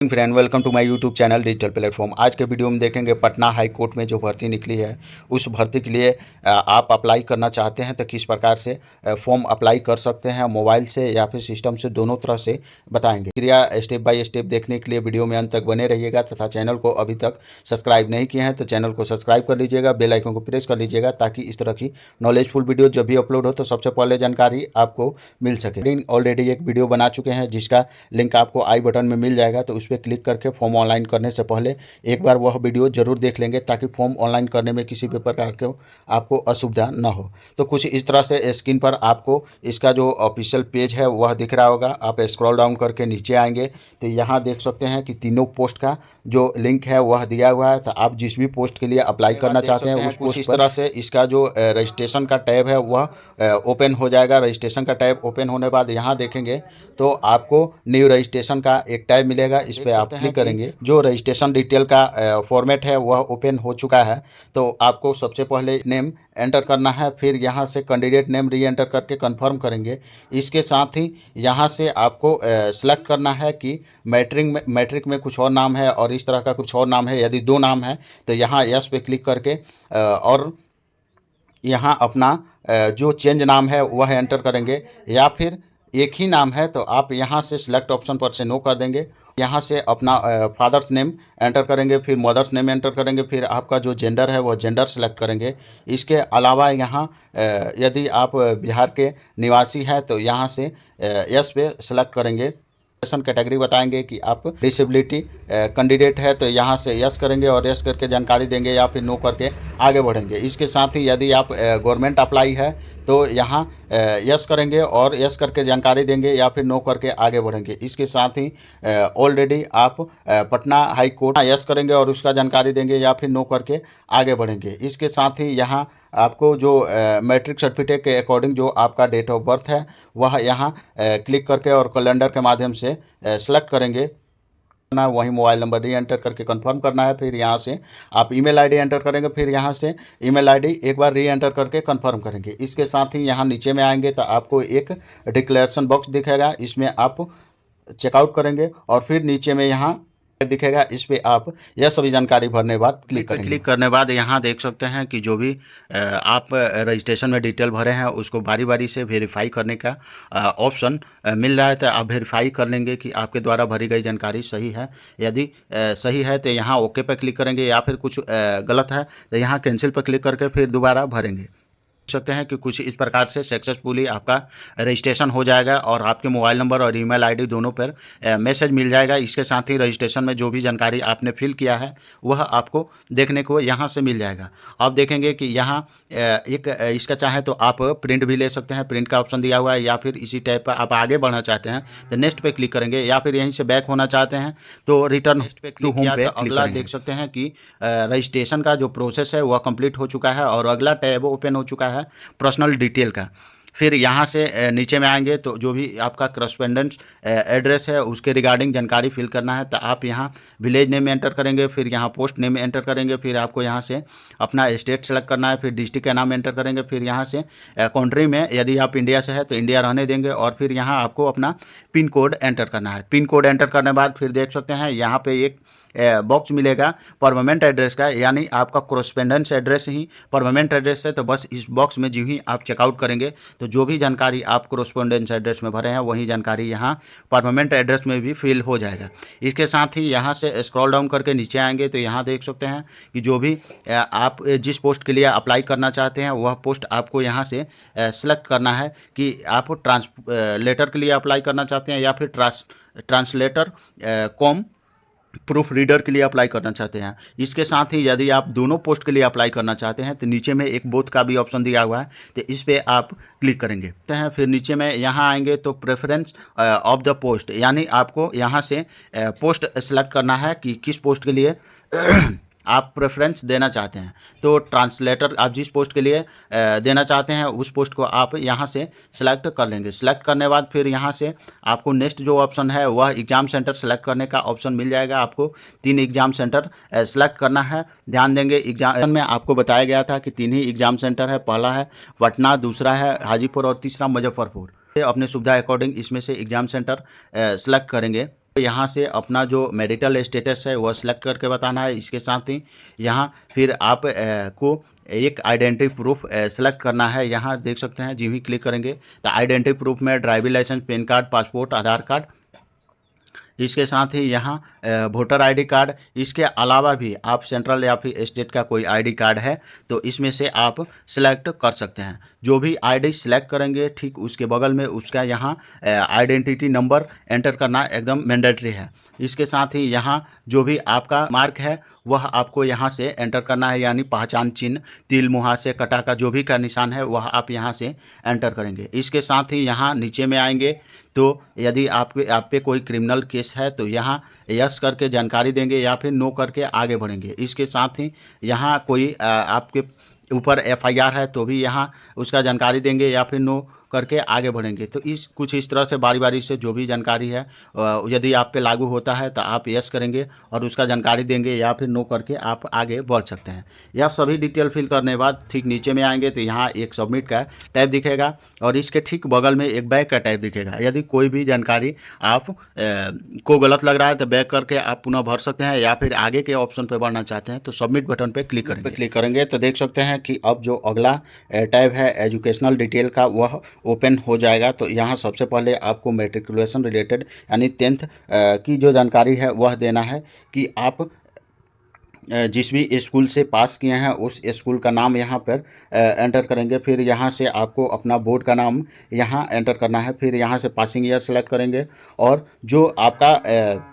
Friend, welcome to my YouTube channel digital platform. आज के video में देखेंगे पटना हाई कोर्ट में जो भर्ती निकली है उस भर्ती के लिए आप अप्लाई करना चाहते हैं तो किस प्रकार से फॉर्म अप्लाई कर सकते हैं, मोबाइल से या फिर सिस्टम से, दोनों तरह से बताएंगे। क्रिया स्टेप बाय स्टेप देखने के लिए वीडियो में अंत तक बने रहिएगा तथा चैनल को अभी तक सब्सक्राइब नहीं किए हैं तो चैनल को सब्सक्राइब कर लीजिएगा, बेल आइकन को प्रेस कर लीजिएगा ताकि इस तरह की नॉलेजफुल वीडियो जब भी अपलोड हो तो सबसे पहले जानकारी आपको मिल सके। ऑलरेडी एक वीडियो बना चुके हैं जिसका लिंक आपको आई बटन में मिल जाएगा, तो उस पर क्लिक करके फॉर्म ऑनलाइन करने से पहले एक बार वह वीडियो जरूर देख लेंगे ताकि फॉर्म ऑनलाइन करने में किसी भी प्रकार के आपको असुविधा न हो। तो कुछ इस तरह से स्क्रीन पर आपको इसका जो ऑफिशियल पेज है वह दिख रहा होगा। आप स्क्रॉल डाउन करके नीचे आएंगे तो यहाँ देख सकते हैं कि तीनों पोस्ट का जो लिंक है वह दिया हुआ है। तो आप जिस भी पोस्ट के लिए अप्लाई करना चाहते हैं उस पोस्ट इस तरह से इसका जो रजिस्ट्रेशन का टैब है वह ओपन हो जाएगा। रजिस्ट्रेशन का टैब ओपन होने के बाद यहाँ देखेंगे तो आपको न्यू रजिस्ट्रेशन का एक टैब मिलेगा, इस पर आप क्लिक करेंगे। जो रजिस्ट्रेशन डिटेल का फॉर्मेट है वह ओपन हो चुका है। तो आपको सबसे पहले नेम एंटर करना है, फिर यहाँ से कैंडिडेट नेम री एंटर करके कंफर्म करेंगे। इसके साथ ही यहाँ से आपको सेलेक्ट करना है कि मैट्रिक में कुछ और नाम है और इस तरह का कुछ और नाम है। यदि दो नाम है तो यहाँ यस पे क्लिक करके और यहाँ अपना जो चेंज नाम है वह एंटर करेंगे, या फिर एक ही नाम है तो आप यहाँ से सिलेक्ट ऑप्शन पर से नो कर देंगे। यहाँ से अपना फादर्स नेम एंटर करेंगे, फिर मदर्स नेम एंटर करेंगे, फिर आपका जो जेंडर है वह जेंडर सेलेक्ट करेंगे। इसके अलावा यहाँ यदि आप बिहार के निवासी हैं तो यहाँ से यस पे सेलेक्ट करेंगे। कैटेगरी बताएंगे कि आप डिसेबिलिटी कैंडिडेट है तो यहाँ से यस करेंगे और यस करके जानकारी देंगे या फिर नो करके आगे बढ़ेंगे। इसके साथ ही यदि आप गवर्नमेंट अप्लाई है तो यहाँ यस करेंगे और यस करके जानकारी देंगे या फिर नो करके आगे बढ़ेंगे। इसके साथ ही ऑलरेडी आप पटना हाई कोर्ट यस करेंगे और उसका जानकारी देंगे या फिर नो करके आगे बढ़ेंगे। इसके साथ ही यहाँ आपको जो मैट्रिक सर्टिफिकेट के अकॉर्डिंग जो आपका डेट ऑफ बर्थ है वह यहाँ क्लिक करके और कैलेंडर के माध्यम से सेलेक्ट करेंगे। वही मोबाइल नंबर री एंटर करके कंफर्म करना है, फिर यहाँ से आप ईमेल आईडी एंटर करेंगे, फिर यहाँ से ईमेल आईडी एक बार री एंटर करके कंफर्म करेंगे। इसके साथ ही यहाँ नीचे में आएंगे तो आपको एक डिक्लेरेशन बॉक्स दिखेगा, इसमें आप चेकआउट करेंगे और फिर नीचे में यहाँ दिखेगा, इस पे आप यह सभी जानकारी भरने के बाद क्लिक करेंगे। क्लिक करने के बाद यहाँ देख सकते हैं कि जो भी आप रजिस्ट्रेशन में डिटेल भरे हैं उसको बारी बारी से वेरीफाई करने का ऑप्शन मिल रहा है। तो आप वेरीफाई कर लेंगे कि आपके द्वारा भरी गई जानकारी सही है। यदि सही है तो यहाँ ओके पर क्लिक करेंगे, या फिर कुछ गलत है तो यहाँ कैंसिल पर क्लिक करके फिर दोबारा भरेंगे। सकते हैं कि कुछ इस प्रकार से सक्सेसफुली आपका रजिस्ट्रेशन हो जाएगा और आपके मोबाइल नंबर और ईमेल आईडी दोनों पर मैसेज मिल जाएगा। इसके साथ ही रजिस्ट्रेशन में जो भी जानकारी आपने फिल किया है वह आपको देखने को यहाँ से मिल जाएगा। आप देखेंगे कि यहाँ एक इसका चाहे तो आप प्रिंट भी ले सकते हैं, प्रिंट का ऑप्शन दिया हुआ है, या फिर इसी टाइप पर आप आगे बढ़ना चाहते हैं तो नेक्स्ट पे क्लिक करेंगे, या फिर यहीं से बैक होना चाहते हैं तो रिटर्न टू होम पे अगला देख सकते हैं कि रजिस्ट्रेशन का जो प्रोसेस है वह कंप्लीट हो चुका है और अगला टैब ओपन हो चुका है पर्सनल डिटेल का। फिर यहाँ से नीचे में आएंगे तो जो भी आपका करस्पेंडेंस एड्रेस है उसके रिगार्डिंग जानकारी फिल करना है तो आप यहाँ विलेज नेम एंटर करेंगे, फिर यहाँ पोस्ट नेम एंटर करेंगे, फिर आपको यहाँ से अपना स्टेट सेलेक्ट करना है, फिर डिस्ट्रिक्ट का नाम एंटर करेंगे, फिर यहाँ से कंट्री में यदि आप इंडिया से है तो इंडिया रहने देंगे और फिर यहाँ आपको अपना पिन कोड एंटर करना है। पिन कोड एंटर करने के बाद फिर देख सकते हैं यहाँ पे एक बॉक्स मिलेगा परमानेंट एड्रेस का, यानी आपका कोरेस्पेंडेंस एड्रेस ही परमानेंट एड्रेस है। तो बस इस बॉक्स में जो ही आप चेकआउट करेंगे तो जो भी जानकारी आप कोरेस्पोंडेंस एड्रेस में भरे हैं वही जानकारी यहाँ परमानेंट एड्रेस में भी फिल हो जाएगा। इसके साथ ही यहाँ से स्क्रॉल डाउन करके नीचे आएंगे तो यहाँ देख सकते हैं कि जो भी आप जिस पोस्ट के लिए अप्लाई करना चाहते हैं वह पोस्ट आपको यहाँ से सेलेक्ट करना है कि आप ट्रांसलेटर के लिए अप्लाई करना चाहते हैं या फिर ट्रांसलेटर कॉम प्रूफ रीडर के लिए अप्लाई करना चाहते हैं। इसके साथ ही यदि आप दोनों पोस्ट के लिए अप्लाई करना चाहते हैं तो नीचे में एक बोथ का भी ऑप्शन दिया हुआ है, तो इस पे आप क्लिक करेंगे तो हैं। फिर नीचे में यहाँ आएंगे तो प्रेफरेंस ऑफ द पोस्ट, यानी आपको यहाँ से पोस्ट सेलेक्ट करना है कि किस पोस्ट के लिए आप प्रेफरेंस देना चाहते हैं। तो ट्रांसलेटर आप जिस पोस्ट के लिए देना चाहते हैं उस पोस्ट को आप यहाँ से सिलेक्ट कर लेंगे। सिलेक्ट करने के बाद फिर यहाँ से आपको नेक्स्ट जो ऑप्शन है वह एग्ज़ाम सेंटर सेलेक्ट करने का ऑप्शन मिल जाएगा। आपको 3 एग्ज़ाम सेंटर सेलेक्ट करना है। ध्यान देंगे एग्जाम में आपको बताया गया था कि 3 ही एग्ज़ाम सेंटर है, पहला है पटना, दूसरा है हाजीपुर और तीसरा मुजफ्फरपुर। अपने सुविधा अकॉर्डिंग इसमें से एग्ज़ाम सेंटर सेलेक्ट करेंगे। यहाँ से अपना जो मैरिटल स्टेटस है वह सिलेक्ट करके बताना है। इसके साथ ही यहाँ फिर आप को एक आइडेंटिटी प्रूफ सेलेक्ट करना है। यहाँ देख सकते हैं, जिस भी क्लिक करेंगे तो आइडेंटिटी प्रूफ में driving licence, PAN card, passport, Aadhaar card, इसके साथ ही यहाँ वोटर आईडी कार्ड, इसके अलावा भी आप सेंट्रल या फिर स्टेट का कोई आईडी कार्ड है तो इसमें से आप सिलेक्ट कर सकते हैं। जो भी आईडी सिलेक्ट करेंगे ठीक उसके बगल में उसका यहाँ आइडेंटिटी नंबर एंटर करना एकदम मैंडेटरी है। इसके साथ ही यहाँ जो भी आपका मार्क है वह आपको यहाँ से एंटर करना है, यानी पहचान चिन्ह, तिल, मुहासे, कटा का जो भी का निशान है वह आप यहाँ से एंटर करेंगे। इसके साथ ही यहाँ नीचे में आएंगे तो यदि आप पे कोई क्रिमिनल केस है तो यहाँ यस करके जानकारी देंगे या फिर नो करके आगे बढ़ेंगे। इसके साथ ही यहाँ कोई आपके ऊपर एफआईआर है तो भी यहाँ उसका जानकारी देंगे या फिर नो करके आगे बढ़ेंगे। तो कुछ इस तरह से बारी बारी से जो भी जानकारी है यदि आप पे लागू होता है तो आप यस करेंगे और उसका जानकारी देंगे या फिर नो करके आप आगे बढ़ सकते हैं। यह सभी डिटेल फिल करने के बाद ठीक नीचे में आएंगे तो यहाँ एक सबमिट का टैब दिखेगा और इसके ठीक बगल में एक बैक का टैब दिखेगा। यदि कोई भी जानकारी आप को गलत लग रहा है तो बैक करके आप पुनः भर सकते हैं या फिर आगे के ऑप्शन पर बढ़ना चाहते हैं तो सबमिट बटन पर क्लिक करेंगे तो देख सकते हैं कि अब जो अगला टैब है एजुकेशनल डिटेल का वह ओपन हो जाएगा। तो यहाँ सबसे पहले आपको मैट्रिकुलेशन रिलेटेड यानी 10th की जो जानकारी है वह देना है कि आप जिस भी स्कूल से पास किए हैं उस स्कूल का नाम यहाँ पर एंटर करेंगे। फिर यहाँ से आपको अपना बोर्ड का नाम यहाँ एंटर करना है। फिर यहाँ से पासिंग ईयर सेलेक्ट करेंगे और जो आपका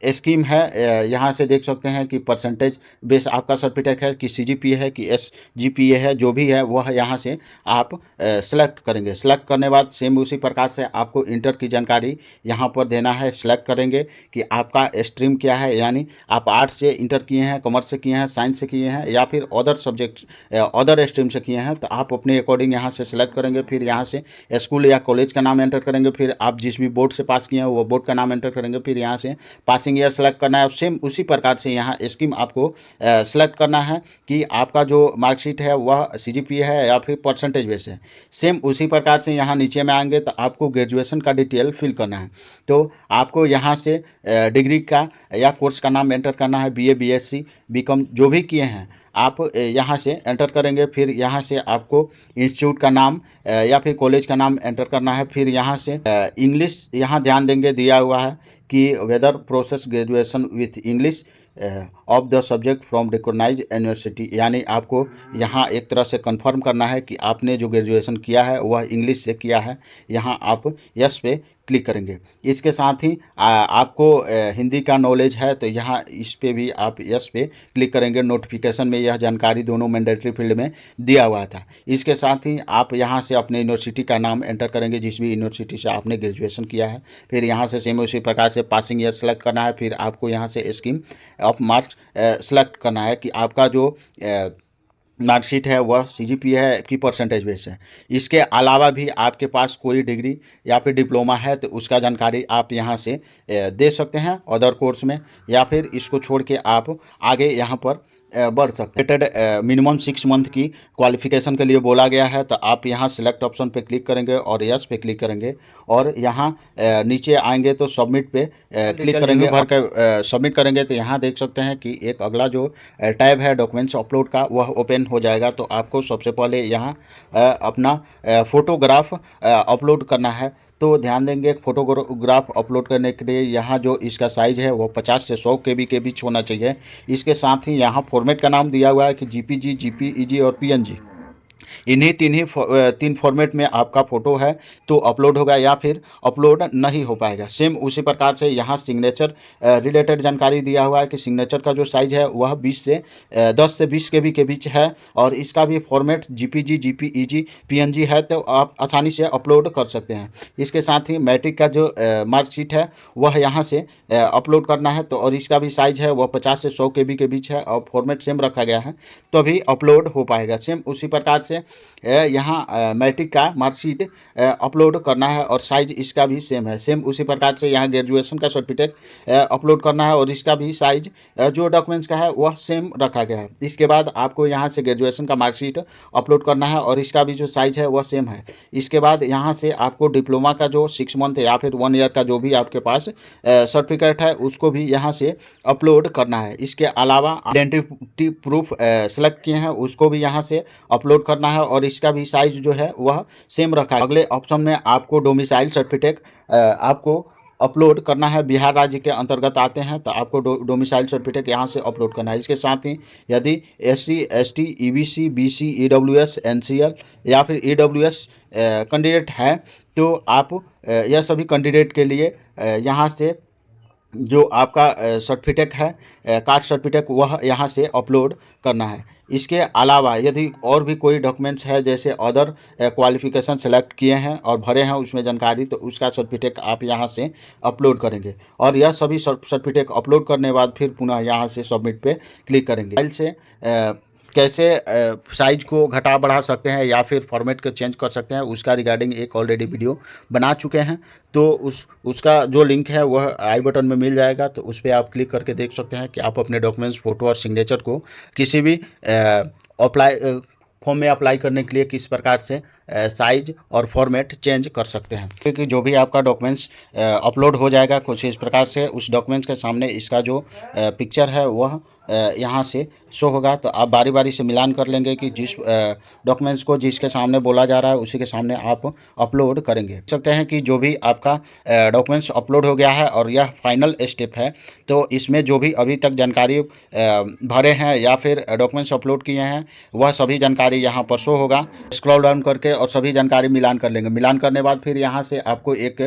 स्कीम है यहाँ से देख सकते हैं कि परसेंटेज बेस आपका सर्टिफिकेट है कि सीजीपीए है कि एसजीपीए है, जो भी है वह यहाँ से आप सेलेक्ट करेंगे। सेलेक्ट करने बाद सेम उसी प्रकार से आपको इंटर की जानकारी यहाँ पर देना है। सेलेक्ट करेंगे कि आपका स्ट्रीम क्या है, यानी आप आर्ट्स से इंटर किए हैं, कॉमर्स से किए हैं, साइंस से किए हैं या फिर अदर सब्जेक्ट अदर स्ट्रीम से किए हैं तो आप अपने अकॉर्डिंग यहाँ से सेलेक्ट करेंगे। फिर यहाँ से स्कूल या कॉलेज का नाम एंटर करेंगे। फिर आप जिस भी बोर्ड से पास किए हैं वो बोर्ड का नाम एंटर करेंगे। फिर यहाँ से पासिंग ईयर सेलेक्ट करना है। सेम उसी प्रकार से यहाँ स्कीम आपको सेलेक्ट करना है कि आपका जो मार्कशीट है वह सीजीपीए है या फिर परसेंटेज बेस है। सेम उसी प्रकार से यहाँ नीचे में आएंगे तो आपको ग्रेजुएशन का डिटेल फिल करना है। तो आपको यहाँ से डिग्री का या कोर्स का नाम एंटर करना है, बीए, बीएससी, बीकॉम जो भी किए हैं आप यहाँ से एंटर करेंगे। फिर यहाँ से आपको इंस्टीट्यूट का नाम या फिर कॉलेज का नाम एंटर करना है। फिर यहाँ से इंग्लिश यहाँ ध्यान देंगे, दिया हुआ है कि whether process graduation with English of the subject from recognise university, यानी आपको यहाँ एक तरह से कंफर्म करना है कि आपने जो ग्रेजुएशन किया है वह इंग्लिश से किया है। यहाँ आप यस पे क्लिक करेंगे। इसके साथ ही आपको हिंदी का नॉलेज है तो यहाँ इस पे भी आप यस पे क्लिक करेंगे। नोटिफिकेशन में यह जानकारी दोनों मैंडेटरी फील्ड में दिया हुआ था। इसके साथ ही आप यहाँ से अपने यूनिवर्सिटी का नाम एंटर करेंगे जिस भी यूनिवर्सिटी से आपने ग्रेजुएशन किया है। फिर यहाँ से सेम उसी प्रकार से पासिंग ईयर सेलेक्ट करना है। फिर आपको यहाँ से स्कीम ऑफ मार्क्स सेलेक्ट करना है कि आपका जो मार्कशीट है वह सीजीपीए है कि परसेंटेज बेस है। इसके अलावा भी आपके पास कोई डिग्री या फिर डिप्लोमा है तो उसका जानकारी आप यहाँ से दे सकते हैं अदर कोर्स में, या फिर इसको छोड़ के आप आगे यहाँ पर बढ़ सकते हैं। मिनिमम 6 मंथ की क्वालिफिकेशन के लिए बोला गया है तो आप यहाँ सिलेक्ट ऑप्शन पे क्लिक करेंगे और यस पे क्लिक करेंगे और यहाँ नीचे आएंगे तो सबमिट पे क्लिक करेंगे। भर कर सबमिट करेंगे तो यहाँ देख सकते हैं कि एक अगला जो टैब है डॉक्यूमेंट्स अपलोड का वह ओपन हो जाएगा। तो आपको सबसे पहले यहाँ अपना फोटोग्राफ अपलोड करना है। तो ध्यान देंगे फोटोग्राफ अपलोड करने के लिए यहाँ जो इसका साइज़ है वो 50 से 100 KB के बीच होना चाहिए। इसके साथ ही यहाँ फॉर्मेट का नाम दिया हुआ है कि जीपीजी, जीपीईजी और पीएनजी, इन्हीं तीन फॉर्मेट में आपका फ़ोटो है तो अपलोड होगा या फिर अपलोड नहीं हो पाएगा। सेम उसी प्रकार से यहाँ सिग्नेचर रिलेटेड जानकारी दिया हुआ है कि सिग्नेचर का जो साइज़ है वह 10 से 20 KB के बीच है और इसका भी फॉर्मेट जीपीजी, जीपीईजी, पीएनजी है तो आप आसानी से अपलोड कर सकते हैं। इसके साथ ही मैट्रिक का जो मार्कशीट है वह यहाँ से अपलोड करना है तो और इसका भी साइज़ है वह 50 से 100 KB के बीच है और फॉर्मेट सेम रखा गया है तो भी अपलोड हो पाएगा। सेम उसी प्रकार से से यहाँ मैट्रिक का मार्कशीट अपलोड करना है और साइज इसका भी सेम है। सेम उसी प्रकार से यहाँ ग्रेजुएशन का सर्टिफिकेट अपलोड करना है और इसका भी साइज जो डॉक्यूमेंट्स का है वह सेम रखा गया है। इसके बाद आपको यहाँ से ग्रेजुएशन का मार्कशीट अपलोड करना है और इसका भी जो साइज है वह सेम है। इसके बाद यहाँ से आपको डिप्लोमा का जो 6 मंथ या फिर 1 ईयर का जो भी आपके पास सर्टिफिकेट है उसको भी यहाँ से अपलोड करना है। इसके अलावा आइडेंटिटी प्रूफ सेलेक्ट किए हैं उसको भी यहाँ से अपलोड करना है और इसका भी साइज जो है वह सेम रखा है। अगले ऑप्शन में आपको डोमिसाइल सर्टिफिकेट आपको अपलोड करना है। बिहार राज्य के अंतर्गत आते हैं तो आपको डोमिसाइल सर्टिफिकेट यहाँ से अपलोड करना है। इसके साथ ही यदि SC ST EBC BC EWS NCL या फिर EWS कैंडिडेट है तो आप यह सभी कैंडिडेट के लिए यहाँ से जो आपका सर्टिफिकेट है कास्ट सर्टिफिकेट वह यहाँ से अपलोड करना है। इसके अलावा यदि और भी कोई डॉक्यूमेंट्स है जैसे अदर क्वालिफिकेशन सेलेक्ट किए हैं और भरे हैं उसमें जानकारी तो उसका सर्टिफिकेट आप यहाँ से अपलोड करेंगे और यह सभी सर्टिफिकेट अपलोड करने के बाद फिर पुनः यहाँ से सबमिट पे क्लिक करेंगे। फाइल से कैसे साइज को घटा बढ़ा सकते हैं या फिर फॉर्मेट को चेंज कर सकते हैं उसका रिगार्डिंग एक ऑलरेडी वीडियो बना चुके हैं तो उसका जो लिंक है वह आई बटन में मिल जाएगा तो उस पर आप क्लिक करके देख सकते हैं कि आप अपने डॉक्यूमेंट्स फ़ोटो और सिग्नेचर को किसी भी फॉर्म में अप्लाई करने के लिए किस प्रकार से साइज और फॉर्मेट चेंज कर सकते हैं। क्योंकि जो भी आपका डॉक्यूमेंट्स अपलोड हो जाएगा कुछ इस प्रकार से उस डॉक्यूमेंट्स के सामने इसका जो पिक्चर है वह यहाँ से शो होगा तो आप बारी बारी से मिलान कर लेंगे कि जिस डॉक्यूमेंट्स को जिसके सामने बोला जा रहा है उसी के सामने आप अपलोड करेंगे। देख सकते हैं कि जो भी आपका डॉक्यूमेंट्स अपलोड हो गया है और यह फाइनल स्टेप है तो इसमें जो भी अभी तक जानकारी भरे हैं या फिर डॉक्यूमेंट्स अपलोड किए हैं वह सभी जानकारी यहाँ पर शो होगा। स्क्रॉल डाउन करके और सभी जानकारी मिलान कर लेंगे। मिलान करने बाद फिर यहाँ से आपको एक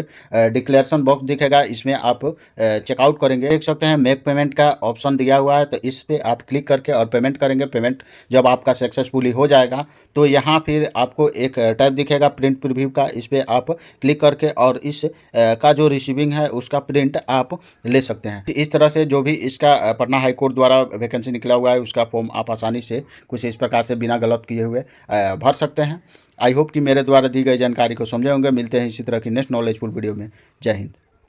डिक्लेरेशन बॉक्स दिखेगा, इसमें आप चेकआउट करेंगे। देख सकते हैं मेक पेमेंट का ऑप्शन दिया हुआ है तो इस पर आप क्लिक करके और पेमेंट करेंगे। पेमेंट जब आपका सक्सेसफुली हो जाएगा तो यहाँ फिर आपको एक टैब दिखेगा प्रिंट प्रीव्यू का, इस पर आप क्लिक करके और इस का जो रिसीविंग है उसका प्रिंट आप ले सकते हैं। इस तरह से जो भी इसका पटना हाई कोर्ट द्वारा वैकेंसी निकला हुआ है उसका फॉर्म आप आसानी से कुछ इस प्रकार से बिना गलत किए हुए भर सकते हैं। आई होप कि मेरे द्वारा दी गई जानकारी को समझे होंगे। मिलते हैं इसी तरह की नेक्स्ट नॉलेजफुल वीडियो में। जय हिंद।